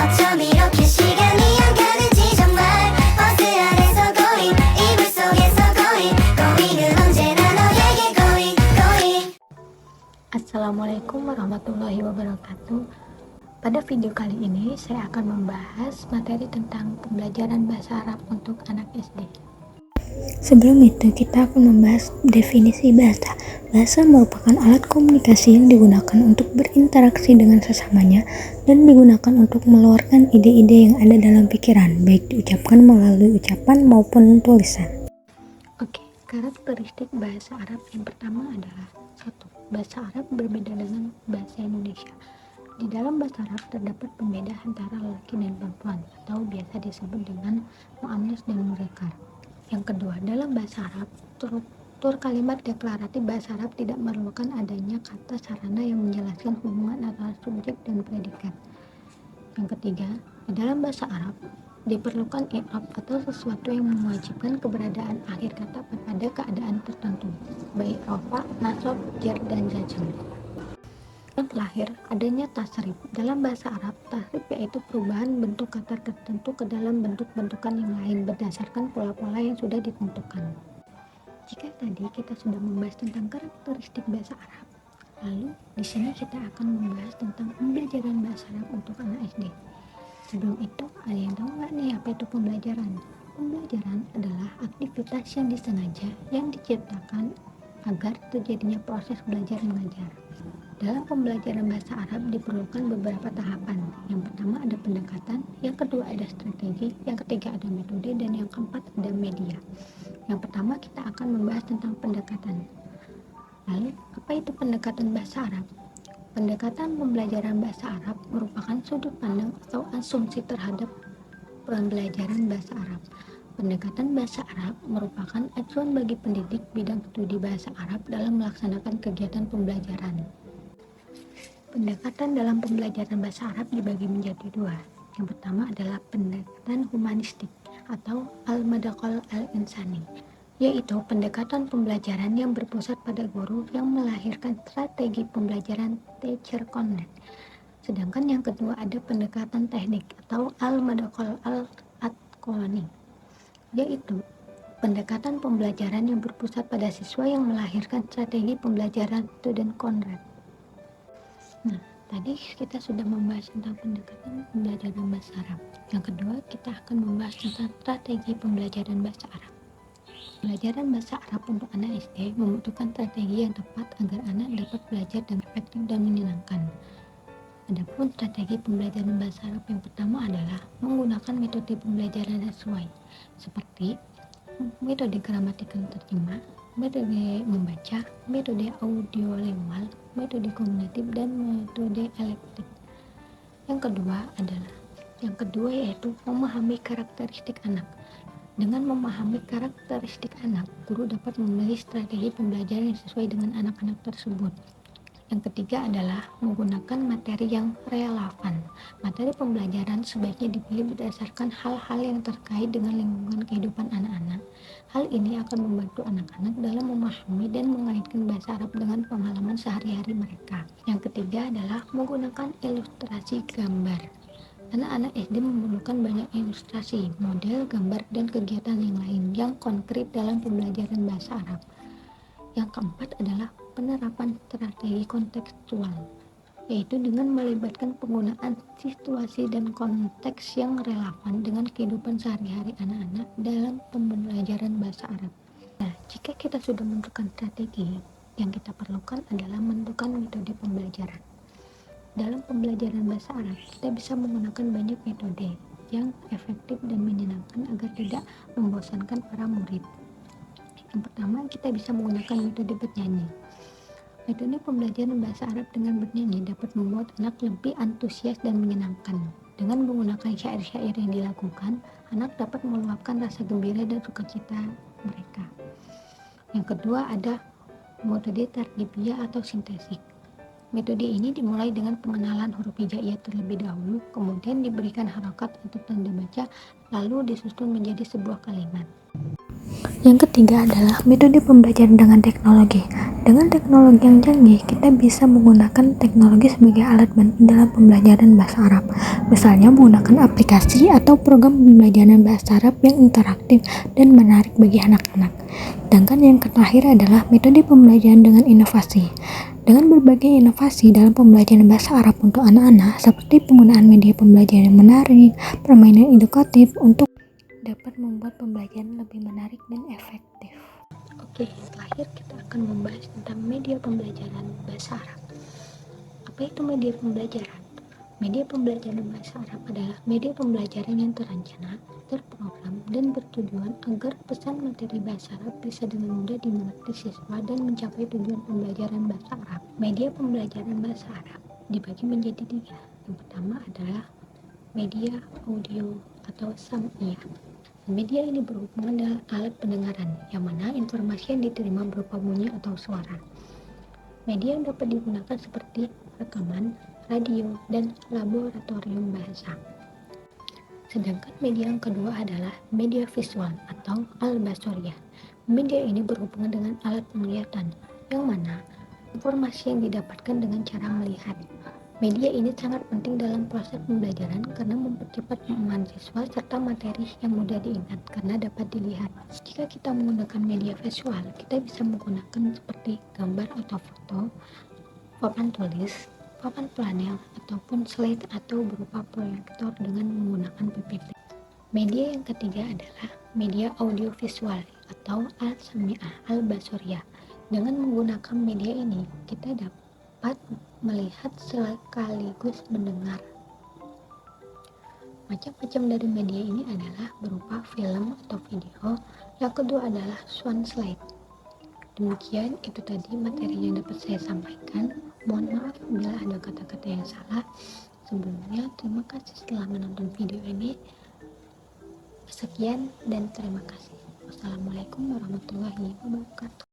어쩜 이렇게 시간이 안 가는지 정말 버스 안에서 고잉 이불 속에서 고잉 고잉은 언제나 너에게 고잉 고잉. Assalamualaikum warahmatullahi wabarakatuh. Pada video kali ini saya akan membahas materi tentang pembelajaran bahasa Arab untuk anak SD. Sebelum itu, kita akan membahas definisi bahasa. Bahasa merupakan alat komunikasi yang digunakan untuk berinteraksi dengan sesamanya dan digunakan untuk meluarkan ide-ide yang ada dalam pikiran, baik diucapkan melalui ucapan maupun tulisan. Oke, karakteristik bahasa Arab yang pertama adalah 1. Bahasa Arab berbeda dengan bahasa Indonesia. Di dalam bahasa Arab terdapat pembeda antara lelaki dan perempuan atau biasa disebut dengan muannas dan muzakkar. Yang kedua, dalam bahasa Arab, struktur kalimat deklaratif bahasa Arab tidak memerlukan adanya kata sarana yang menjelaskan hubungan antara subjek dan predikat. Yang ketiga, di dalam bahasa Arab diperlukan i'rab atau sesuatu yang mewajibkan keberadaan akhir kata pada keadaan tertentu, baik rafa, nasab, jar, dan jazm. Yang terakhir, adanya tasrif. Dalam bahasa Arab, tasrif yaitu perubahan bentuk kata tertentu ke dalam bentuk-bentukan yang lain berdasarkan pola-pola yang sudah ditentukan. Jika tadi kita sudah membahas tentang karakteristik bahasa Arab, lalu di sini kita akan membahas tentang pembelajaran bahasa Arab untuk anak SD. Sebelum itu, ada yang tahu nggak nih apa itu pembelajaran? Pembelajaran adalah aktivitas yang disengaja yang diciptakan agar terjadinya proses belajar mengajar. Dalam pembelajaran bahasa Arab diperlukan beberapa tahapan. Yang pertama ada pendekatan, yang kedua ada strategi, yang ketiga ada metode, dan yang keempat ada media. Yang pertama kita akan membahas tentang pendekatan. Lalu, apa itu pendekatan bahasa Arab? Pendekatan pembelajaran bahasa Arab merupakan sudut pandang atau asumsi terhadap pembelajaran bahasa Arab. Pendekatan bahasa Arab merupakan acuan bagi pendidik bidang studi bahasa Arab dalam melaksanakan kegiatan pembelajaran. Pendekatan dalam pembelajaran bahasa Arab dibagi menjadi dua. Yang pertama adalah pendekatan humanistik atau al-madkhal al-insani, yaitu pendekatan pembelajaran yang berpusat pada guru yang melahirkan strategi pembelajaran teacher content. Sedangkan yang kedua ada pendekatan teknik atau al-madkhal al-atqani, yaitu pendekatan pembelajaran yang berpusat pada siswa yang melahirkan strategi pembelajaran student content. Nah, tadi kita sudah membahas tentang pendekatan pembelajaran bahasa Arab. Yang kedua, kita akan membahas tentang strategi pembelajaran bahasa Arab. Pembelajaran bahasa Arab untuk anak SD membutuhkan strategi yang tepat agar anak dapat belajar dengan efektif dan menyenangkan. Adapun strategi pembelajaran bahasa Arab yang pertama adalah menggunakan metode pembelajaran sesuai, seperti metode gramatikal terjemah, metode membaca, metode audiolingual, metode kognitif, dan metode elektif. Yang kedua yaitu memahami karakteristik anak. Dengan memahami karakteristik anak, guru dapat memilih strategi pembelajaran yang sesuai dengan anak-anak tersebut. Yang ketiga adalah menggunakan materi yang relevan. Materi pembelajaran sebaiknya dipilih berdasarkan hal-hal yang terkait dengan lingkungan kehidupan anak-anak. Hal ini akan membantu anak-anak dalam memahami dan mengaitkan bahasa Arab dengan pengalaman sehari-hari mereka. Yang ketiga adalah menggunakan ilustrasi gambar. Anak-anak SD memerlukan banyak ilustrasi, model, gambar, dan kegiatan yang lain yang konkret dalam pembelajaran bahasa Arab. Yang keempat adalah penerapan strategi kontekstual, yaitu dengan melibatkan penggunaan situasi dan konteks yang relevan dengan kehidupan sehari-hari anak-anak dalam pembelajaran bahasa Arab. Nah, jika kita sudah menentukan strategi, yang kita perlukan adalah menentukan metode pembelajaran. Dalam pembelajaran bahasa Arab, kita bisa menggunakan banyak metode yang efektif dan menyenangkan agar tidak membosankan para murid. Yang pertama, kita bisa menggunakan metode bernyanyi. Metode pembelajaran bahasa Arab dengan bernyanyi dapat membuat anak lebih antusias dan menyenangkan. Dengan menggunakan syair-syair yang dilakukan, anak dapat meluapkan rasa gembira dan sukacita mereka. Yang kedua ada metode targhibiyah atau sintetik. Metode ini dimulai dengan pengenalan huruf hijaiyah terlebih dahulu, kemudian diberikan harokat atau tanda baca, lalu disusun menjadi sebuah kalimat. Yang ketiga adalah metode pembelajaran dengan teknologi. Dengan teknologi yang canggih, kita bisa menggunakan teknologi sebagai alat bantu dalam pembelajaran bahasa Arab. Misalnya menggunakan aplikasi atau program pembelajaran bahasa Arab yang interaktif dan menarik bagi anak-anak. Sedangkan yang terakhir adalah metode pembelajaran dengan inovasi. Dengan berbagai inovasi dalam pembelajaran bahasa Arab untuk anak-anak, seperti penggunaan media pembelajaran yang menarik, permainan edukatif untuk dapat membuat pembelajaran lebih menarik dan efektif. Oke, terakhir kita akan membahas tentang media pembelajaran bahasa Arab. Apa itu media pembelajaran? Media pembelajaran bahasa Arab adalah media pembelajaran yang terancana, terprogram, dan bertujuan agar pesan materi bahasa Arab bisa dengan mudah dimengerti siswa dan mencapai tujuan pembelajaran bahasa Arab. Media pembelajaran bahasa Arab dibagi menjadi 3. Yang pertama adalah media audio atau sam'iyah. Media ini berhubungan dengan alat pendengaran, yang mana informasi yang diterima berupa bunyi atau suara. Media yang dapat digunakan seperti rekaman, radio, dan laboratorium bahasa. Sedangkan media yang kedua adalah media visual atau al-basoriyah. Media ini berhubungan dengan alat penglihatan, yang mana informasi yang didapatkan dengan cara melihat. Media ini sangat penting dalam proses pembelajaran karena mempercepat pemahaman siswa serta materi yang mudah diingat karena dapat dilihat. Jika kita menggunakan media visual, kita bisa menggunakan seperti gambar atau foto, papan tulis, papan planel, ataupun slide atau berupa proyektor dengan menggunakan PPT. Media yang ketiga adalah media audiovisual atau al-sami'ah al-basoriyah. Dengan menggunakan media ini, kita dapat melihat sekaligus mendengar. Macam-macam dari media ini adalah berupa film atau video. Yang kedua adalah sound slide. Demikian itu tadi materi yang dapat saya sampaikan. Mohon maaf bila ada kata-kata yang salah. Sebelumnya, terima kasih telah menonton video ini. Sekian dan terima kasih. Wassalamualaikum warahmatullahi wabarakatuh.